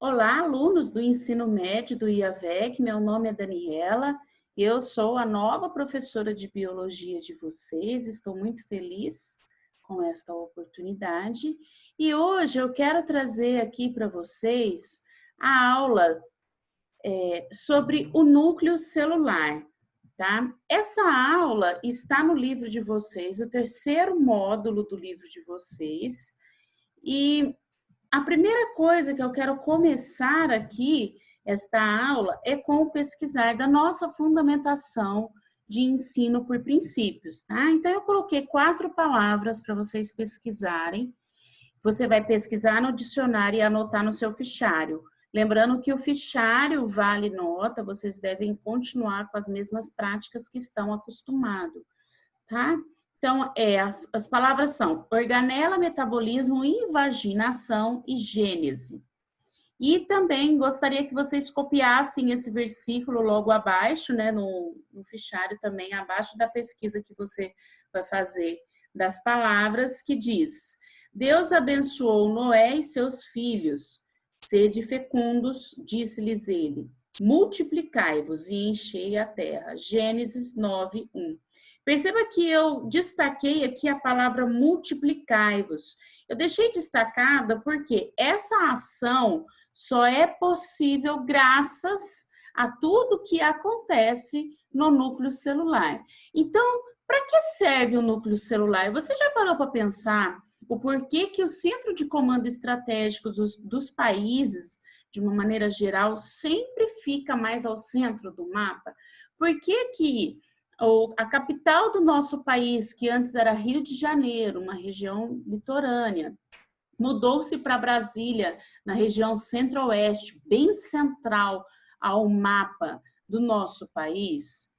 Olá, alunos do ensino médio do IAVEC, meu nome é Daniela, eu sou a nova professora de biologia de vocês, estou muito feliz com esta oportunidade e hoje eu quero trazer aqui para vocês a aula sobre o núcleo celular, tá? Essa aula está no livro de vocês, o terceiro módulo do livro de vocês, e a primeira coisa que eu quero começar aqui, esta aula, é com o pesquisar da nossa fundamentação de ensino por princípios, tá? Então, eu coloquei 4 palavras para vocês pesquisarem. Você vai pesquisar no dicionário e anotar no seu fichário. Lembrando que o fichário vale nota, vocês devem continuar com as mesmas práticas que estão acostumados, tá? Então, as palavras são organela, metabolismo, invaginação e gênese. E também gostaria que vocês copiassem esse versículo logo abaixo, né, no fichário também, abaixo da pesquisa que você vai fazer das palavras, que diz: Deus abençoou Noé e seus filhos, sede fecundos, disse-lhes ele, multiplicai-vos e enchei a terra. Gênesis 9:1. Perceba que eu destaquei aqui a palavra multiplicai-vos. Eu deixei destacada porque essa ação só é possível graças a tudo que acontece no núcleo celular. Então, para que serve o núcleo celular? Você já parou para pensar o porquê que o centro de comando estratégico dos países, de uma maneira geral, sempre fica mais ao centro do mapa? Por que que a capital do nosso país, que antes era Rio de Janeiro, uma região litorânea, mudou-se para Brasília, na região centro-oeste, bem central ao mapa do nosso país?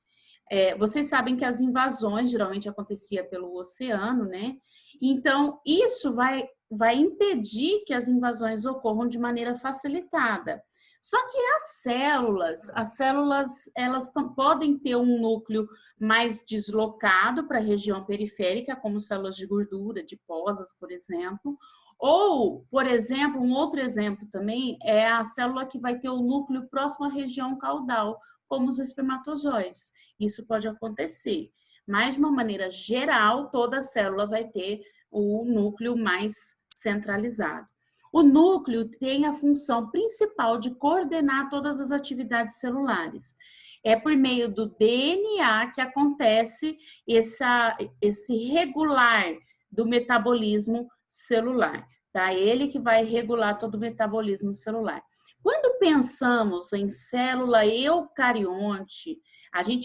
Vocês sabem que as invasões geralmente aconteciam pelo oceano, né? Então, isso vai impedir que as invasões ocorram de maneira facilitada. Só que as células elas podem ter um núcleo mais deslocado para a região periférica, como células de gordura, adiposas, por exemplo. Ou, por exemplo, um outro exemplo também é a célula que vai ter o núcleo próximo à região caudal, como os espermatozoides. Isso pode acontecer, mas de uma maneira geral, toda célula vai ter o núcleo mais centralizado. O núcleo tem a função principal de coordenar todas as atividades celulares. É por meio do DNA que acontece esse regular do metabolismo celular, tá? Ele que vai regular todo o metabolismo celular. Quando pensamos em célula eucarionte,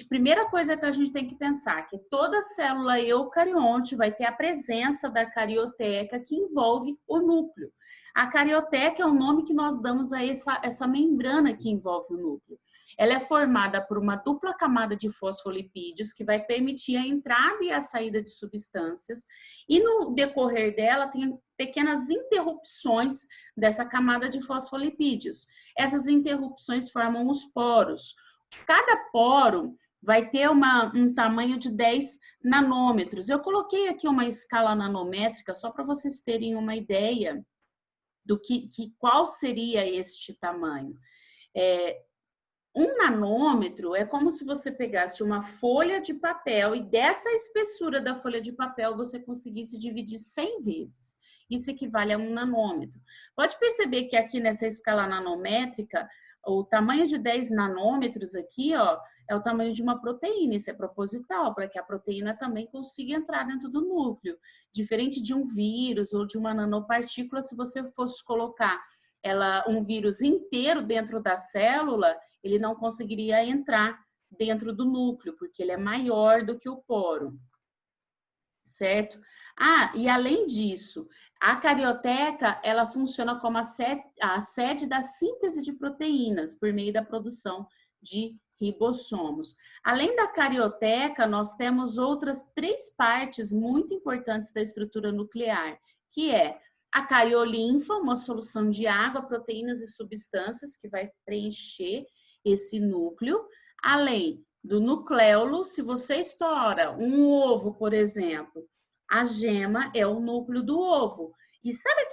primeira coisa que a gente tem que pensar que toda célula eucarionte vai ter a presença da carioteca que envolve o núcleo. A carioteca é o nome que nós damos a essa membrana que envolve o núcleo. Ela é formada por uma dupla camada de fosfolipídios que vai permitir a entrada e a saída de substâncias, e no decorrer dela tem pequenas interrupções dessa camada de fosfolipídios. Essas interrupções formam os poros. Cada poro vai ter um tamanho de 10 nanômetros. Eu coloquei aqui uma escala nanométrica só para vocês terem uma ideia do qual seria este tamanho. Um nanômetro é como se você pegasse uma folha de papel e dessa espessura da folha de papel você conseguisse dividir 100 vezes. Isso equivale a um nanômetro. Pode perceber que aqui nessa escala nanométrica, o tamanho de 10 nanômetros aqui, ó, é o tamanho de uma proteína. Isso é proposital, para que a proteína também consiga entrar dentro do núcleo. Diferente de um vírus ou de uma nanopartícula, se você fosse colocar um vírus inteiro dentro da célula, ele não conseguiria entrar dentro do núcleo, porque ele é maior do que o poro, certo? E além disso, a carioteca, ela funciona como a sede da síntese de proteínas, por meio da produção de ribossomos. Além da carioteca, nós temos outras 3 partes muito importantes da estrutura nuclear, que é a cariolinfa, uma solução de água, proteínas e substâncias que vai preencher esse núcleo, além do nucleolo. Se você estoura um ovo, por exemplo, a gema é o núcleo do ovo. E sabe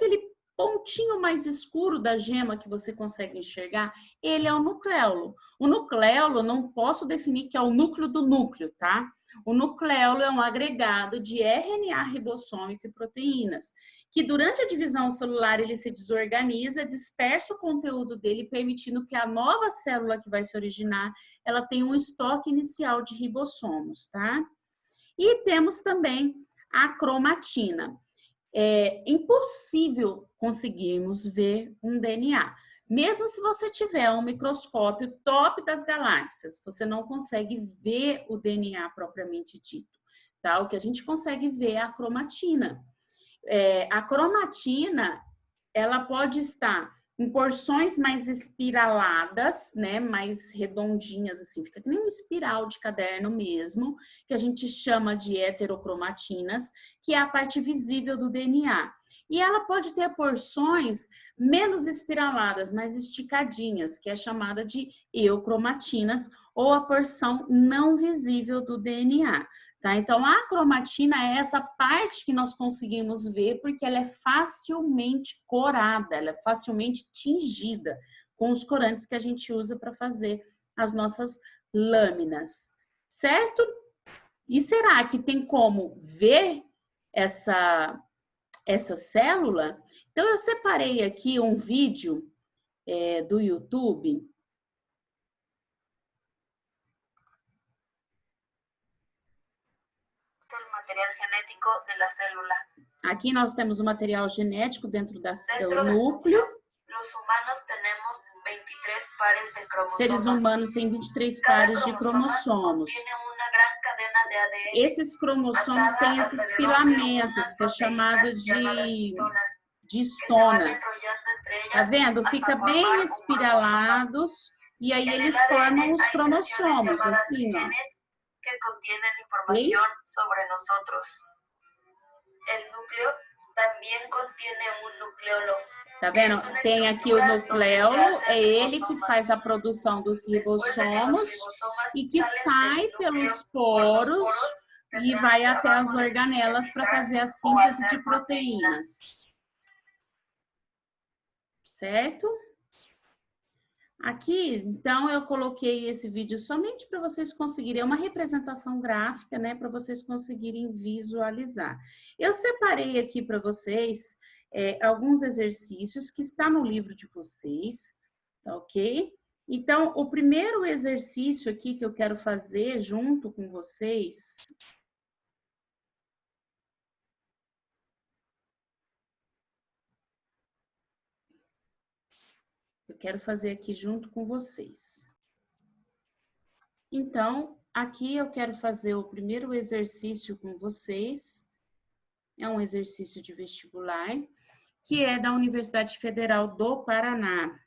pontinho mais escuro da gema que você consegue enxergar, ele é o nucleolo. O nucleolo, não posso definir que é o núcleo do núcleo, tá? O nucleolo é um agregado de RNA ribossômico e proteínas, que durante a divisão celular ele se desorganiza, dispersa o conteúdo dele, permitindo que a nova célula que vai se originar, ela tenha um estoque inicial de ribossomos, tá? E temos também a cromatina. É impossível conseguirmos ver um DNA. Mesmo se você tiver um microscópio top das galáxias, você não consegue ver o DNA propriamente dito, tá? O que a gente consegue ver é a cromatina. A cromatina, ela pode estar em porções mais espiraladas, né, mais redondinhas, assim, fica que nem uma espiral de caderno mesmo, que a gente chama de heterocromatinas, que é a parte visível do DNA. E ela pode ter porções menos espiraladas, mais esticadinhas, que é chamada de eucromatinas, ou a porção não visível do DNA. Tá? Então, a cromatina é essa parte que nós conseguimos ver porque ela é facilmente corada, ela é facilmente tingida com os corantes que a gente usa para fazer as nossas lâminas, certo? E será que tem como ver essa célula? Então, eu separei aqui um vídeo do YouTube. Material genético de la célula. Aqui nós temos o material genético dentro do núcleo. Los humanos tenemos 23 pares de cromosomas. Seres humanos têm 23 pares de cromossomos. Esses cromossomos têm esses filamentos, que é chamado de estonas. Tá vendo? Fica bem espiralados e aí eles formam os cromossomos, assim, ó. Que contienen información sobre nosotros. El núcleo también contiene un nucleolo. Tá vendo? Tem aqui o nucleolo, é ele que faz a produção dos ribossomos e que sai pelos poros e vai até as organelas para fazer a síntese de proteínas. Certo? Aqui, então, eu coloquei esse vídeo somente para vocês conseguirem, é uma representação gráfica, né, para vocês conseguirem visualizar. Eu separei aqui para vocês alguns exercícios que está no livro de vocês, tá ok? Então, o primeiro exercício aqui que eu quero fazer junto com vocês... Eu quero fazer aqui junto com vocês. Então, aqui eu quero fazer o primeiro exercício com vocês. É um exercício de vestibular, que é da Universidade Federal do Paraná,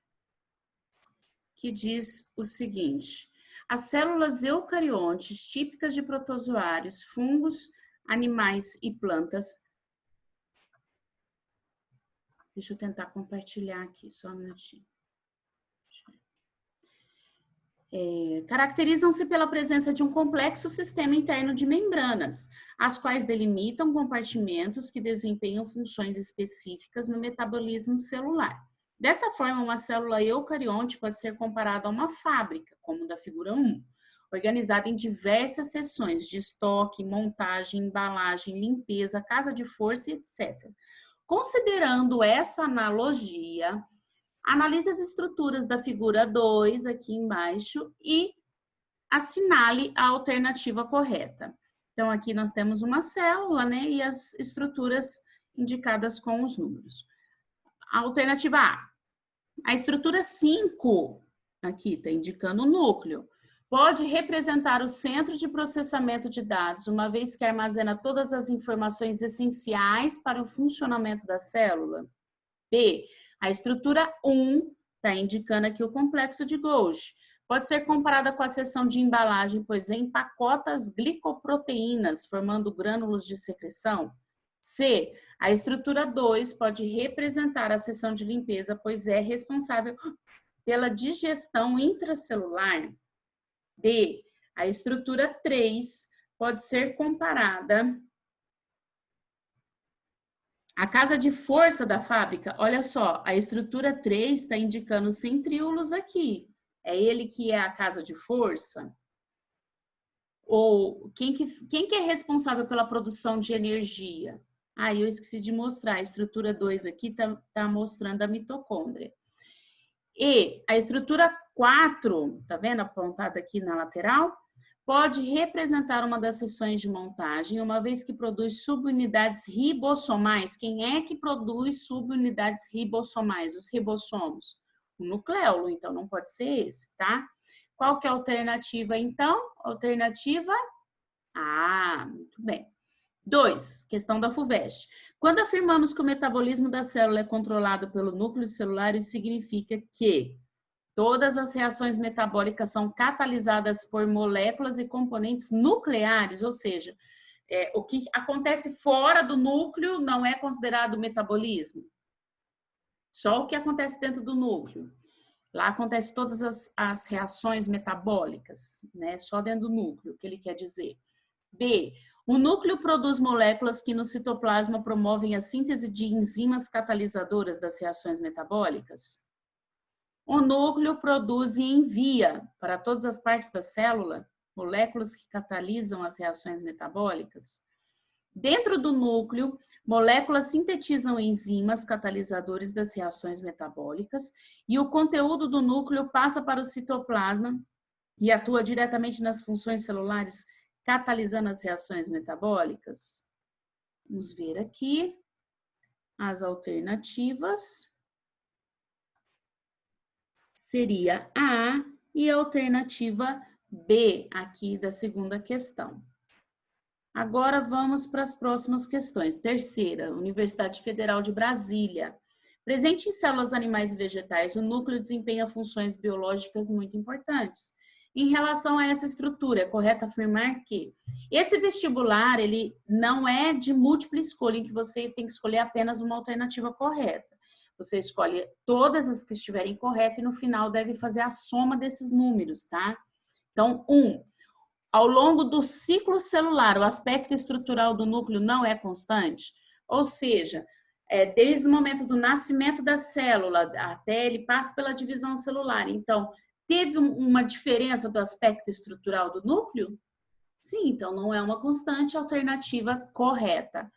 que diz o seguinte: as células eucariontes típicas de protozoários, fungos, animais e plantas. Deixa eu tentar compartilhar aqui, só um minutinho. Caracterizam-se pela presença de um complexo sistema interno de membranas, as quais delimitam compartimentos que desempenham funções específicas no metabolismo celular. Dessa forma, uma célula eucarionte pode ser comparada a uma fábrica, como da figura 1, organizada em diversas seções de estoque, montagem, embalagem, limpeza, casa de força, etc. Considerando essa analogia, analise as estruturas da figura 2 aqui embaixo e assinale a alternativa correta. Então, aqui nós temos uma célula, né, e as estruturas indicadas com os números. A alternativa A. A estrutura 5, aqui está indicando o núcleo, pode representar o centro de processamento de dados, uma vez que armazena todas as informações essenciais para o funcionamento da célula. B. A estrutura 1 está indicando aqui o complexo de Golgi. Pode ser comparada com a seção de embalagem, pois empacota as glicoproteínas, formando grânulos de secreção. C. A estrutura 2 pode representar a seção de limpeza, pois é responsável pela digestão intracelular. D. A estrutura 3 pode ser comparada A casa de força da fábrica, olha só, a estrutura 3 está indicando centríolos aqui. É ele que é a casa de força? Ou quem que é responsável pela produção de energia? Ah, eu esqueci de mostrar, a estrutura 2 aqui tá mostrando a mitocôndria. E a estrutura 4, tá vendo apontada aqui na lateral? Pode representar uma das seções de montagem, uma vez que produz subunidades ribossomais. Quem é que produz subunidades ribossomais? Os ribossomos. O nucleolo, então não pode ser esse, tá? Qual que é a alternativa, então? Alternativa A, muito bem. 2, questão da FUVEST. Quando afirmamos que o metabolismo da célula é controlado pelo núcleo celular, isso significa que todas as reações metabólicas são catalisadas por moléculas e componentes nucleares, ou seja, o que acontece fora do núcleo não é considerado metabolismo. Só o que acontece dentro do núcleo. Lá acontecem todas as reações metabólicas, né? Só dentro do núcleo, o que ele quer dizer. B. O núcleo produz moléculas que no citoplasma promovem a síntese de enzimas catalisadoras das reações metabólicas. O núcleo produz e envia para todas as partes da célula moléculas que catalisam as reações metabólicas. Dentro do núcleo, moléculas sintetizam enzimas catalisadores das reações metabólicas e o conteúdo do núcleo passa para o citoplasma e atua diretamente nas funções celulares, catalisando as reações metabólicas. Vamos ver aqui as alternativas. Seria A e a alternativa B aqui da segunda questão. Agora vamos para as próximas questões. Terceira, Universidade Federal de Brasília. Presente em células animais e vegetais, o núcleo desempenha funções biológicas muito importantes. Em relação a essa estrutura, é correto afirmar que esse vestibular, ele não é de múltipla escolha, em que você tem que escolher apenas uma alternativa correta. Você escolhe todas as que estiverem corretas e no final deve fazer a soma desses números, tá? Então, 1. Ao longo do ciclo celular, o aspecto estrutural do núcleo não é constante, ou seja, desde o momento do nascimento da célula até ele passa pela divisão celular. Então, teve uma diferença do aspecto estrutural do núcleo? Sim, então não é uma constante, alternativa correta.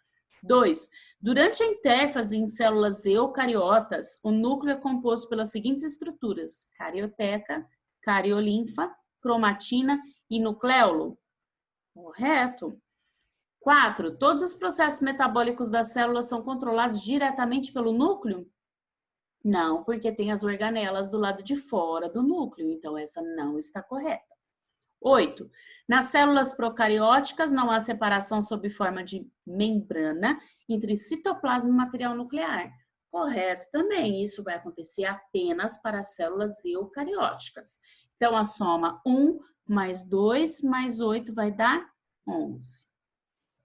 2. Durante a intérfase em células eucariotas, o núcleo é composto pelas seguintes estruturas: carioteca, cariolinfa, cromatina e nucleolo? Correto. 4. Todos os processos metabólicos das células são controlados diretamente pelo núcleo? Não, porque tem as organelas do lado de fora do núcleo, então essa não está correta. 8. Nas células procarióticas não há separação sob forma de membrana entre citoplasma e material nuclear. Correto também, isso vai acontecer apenas para as células eucarióticas. Então, a soma 1 mais 2 mais 8 vai dar 11.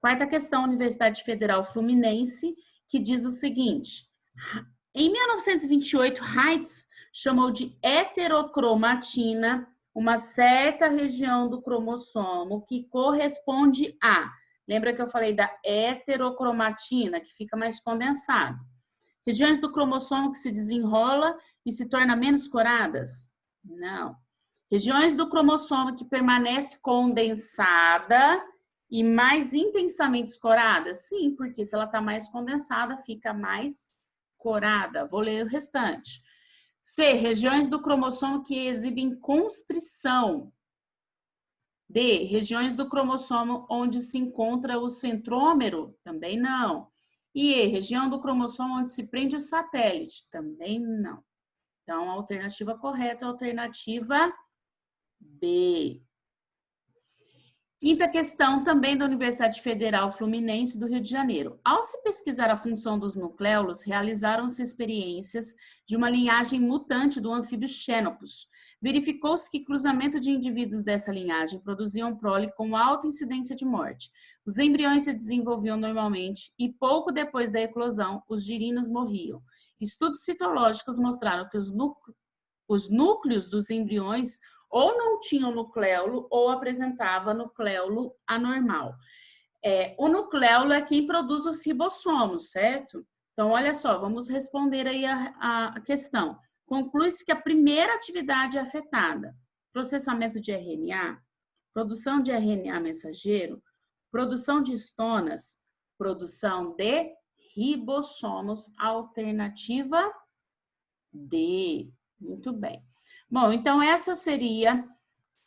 Quarta questão, Universidade Federal Fluminense, que diz o seguinte: em 1928, Heitz chamou de heterocromatina uma certa região do cromossomo que corresponde a, lembra que eu falei da heterocromatina, que fica mais condensado, regiões do cromossomo que se desenrola e se torna menos coradas? Não. Regiões do cromossomo que permanece condensada e mais intensamente escorada? Sim, porque se ela está mais condensada, fica mais corada. Vou ler o restante. C. Regiões do cromossomo que exibem constrição. D. Regiões do cromossomo onde se encontra o centrômero? Também não. E E. Região do cromossomo onde se prende o satélite? Também não. Então, a alternativa correta é a alternativa B. Quinta questão, também da Universidade Federal Fluminense do Rio de Janeiro. Ao se pesquisar a função dos nucleolos, realizaram-se experiências de uma linhagem mutante do anfíbio Xenopus. Verificou-se que cruzamento de indivíduos dessa linhagem produziam prole com alta incidência de morte. Os embriões se desenvolviam normalmente e pouco depois da eclosão, os girinos morriam. Estudos citológicos mostraram que os núcleos dos embriões ou não tinham nucleolo ou apresentava nucleolo anormal. O nucleolo é quem produz os ribossomos, certo? Então, olha só, vamos responder aí a questão. Conclui-se que a primeira atividade afetada, processamento de RNA, produção de RNA mensageiro, produção de histonas, produção de ribossomos, alternativa D. Muito bem. Bom, então essa seria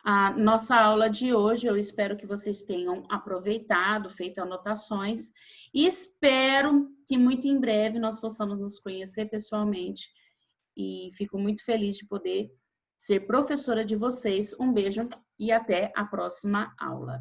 a nossa aula de hoje. Eu espero que vocês tenham aproveitado, feito anotações e espero que muito em breve nós possamos nos conhecer pessoalmente e fico muito feliz de poder ser professora de vocês. Um beijo e até a próxima aula.